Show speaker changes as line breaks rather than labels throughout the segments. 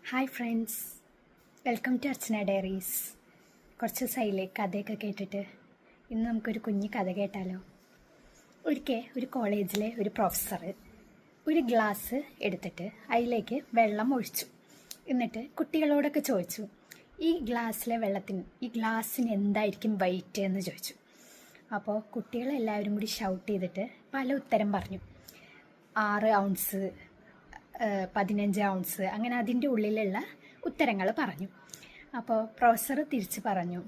Hi friends, welcome to Archana diaries. കുറച്ച് ദിവസമായില്ലേ കഥയൊക്കെ കേട്ടിട്ട്. ഇന്ന് നമുക്കൊരു കുഞ്ഞു കഥ കേട്ടാലോ. ഒരിക്കൽ ഒരു കോളേജിലെ ഒരു പ്രൊഫസർ ഒരു ഗ്ലാസ് എടുത്തിട്ട് അതിലേക്ക് വെള്ളം ഒഴിച്ചു. എന്നിട്ട് കുട്ടികളോടൊക്കെ ചോദിച്ചു, ഈ ഗ്ലാസ്സിലെ വെള്ളത്തിന് ഈ ഗ്ലാസ്സിന് എന്തായിരിക്കും വെയിറ്റ് എന്ന് ചോദിച്ചു. അപ്പോൾ കുട്ടികളെല്ലാവരും കൂടി ഷൗട്ട് ചെയ്തിട്ട് പല ഉത്തരം പറഞ്ഞു. 6 ഔൺസ്, 15 ഔൺസ്, അങ്ങനെ അതിൻ്റെ ഉള്ളിലുള്ള ഉത്തരങ്ങൾ പറഞ്ഞു. അപ്പോൾ പ്രൊഫസർ തിരിച്ച് പറഞ്ഞു,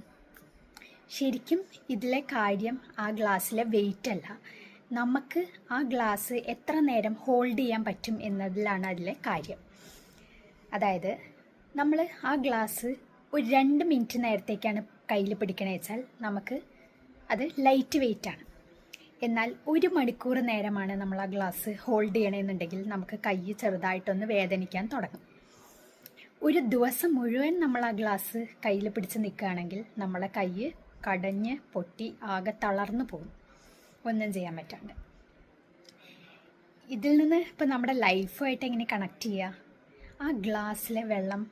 ശരിക്കും ഇതിലെ കാര്യം ആ ഗ്ലാസ്സിലെ വെയിറ്റ് അല്ല, നമുക്ക് ആ ഗ്ലാസ് എത്ര നേരം ഹോൾഡ് ചെയ്യാൻ പറ്റും എന്നതിലാണ് അതിലെ കാര്യം. അതായത് നമ്മൾ ആ ഗ്ലാസ് ഒരു 2 മിനിറ്റ് നേരത്തേക്കാണ് കയ്യിൽ പിടിക്കണേ വെച്ചാൽ നമുക്ക് അത് ലൈറ്റ് വെയിറ്റാണ്. എന്നാൽ 1 മണിക്കൂർ നേരമാണ് നമ്മൾ ആ ഗ്ലാസ് ഹോൾഡ് ചെയ്യണമെന്നുണ്ടെങ്കിൽ നമുക്ക് കൈ ചെറുതായിട്ടൊന്ന് വേദനിക്കാൻ തുടങ്ങും. ഒരു ദിവസം മുഴുവൻ നമ്മൾ ആ ഗ്ലാസ് കയ്യിൽ പിടിച്ച് നിൽക്കുകയാണെങ്കിൽ നമ്മളെ കൈ കടഞ്ഞ് പൊട്ടി ആകെ തളർന്നു പോകും, ഒന്നും ചെയ്യാൻ പറ്റാണ്ട്. ഇതിൽ നിന്ന് ഇപ്പം നമ്മുടെ ലൈഫുമായിട്ട് എങ്ങനെ കണക്ട് ചെയ്യുക? ആ ഗ്ലാസ്സിലെ വെള്ളം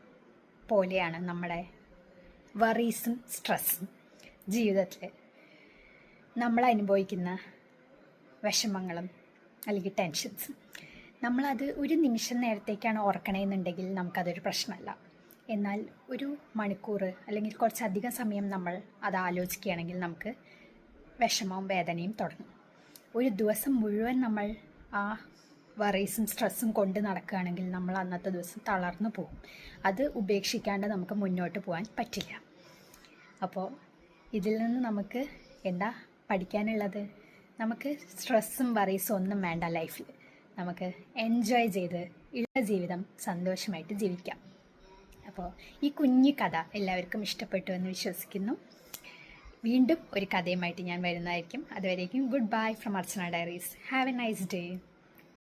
പോലെയാണ് നമ്മുടെ വറീസും സ്ട്രെസ്സും. ജീവിതത്തിൽ നമ്മൾ അനുഭവിക്കുന്ന വിഷമങ്ങളും അല്ലെങ്കിൽ ടെൻഷൻസും നമ്മളത് ഒരു നിമിഷം നേരത്തേക്കാണ് ഓർക്കണമെന്നുണ്ടെങ്കിൽ നമുക്കതൊരു പ്രശ്നമല്ല. എന്നാൽ 1 മണിക്കൂർ അല്ലെങ്കിൽ കുറച്ചധികം സമയം നമ്മൾ അത് ആലോചിക്കുകയാണെങ്കിൽ നമുക്ക് വിഷമവും വേദനയും തുടങ്ങും. ഒരു ദിവസം മുഴുവൻ നമ്മൾ ആ വറീസും സ്ട്രെസ്സും കൊണ്ട് നടക്കുകയാണെങ്കിൽ നമ്മൾ അന്നത്തെ ദിവസം തളർന്നു പോകും. അത് ഉപേക്ഷിക്കാണ്ട് നമുക്ക് മുന്നോട്ട് പോകാൻ പറ്റില്ല. അപ്പോൾ ഇതിൽ നിന്ന് നമുക്ക് എന്താ പഠിക്കാനുള്ളത്? നമുക്ക് സ്ട്രെസ്സും വറീസും ഒന്നും വേണ്ട ലൈഫിൽ. നമുക്ക് എൻജോയ് ചെയ്ത് ഉള്ള ജീവിതം സന്തോഷമായിട്ട് ജീവിക്കാം. അപ്പോൾ ഈ കുഞ്ഞു കഥ എല്ലാവർക്കും ഇഷ്ടപ്പെട്ടു എന്ന് വിശ്വസിക്കുന്നു. വീണ്ടും ഒരു കഥയുമായിട്ട് ഞാൻ വരുന്നതായിരിക്കും. അതുവരേക്കും good bye from Archana diaries. Have A nice day.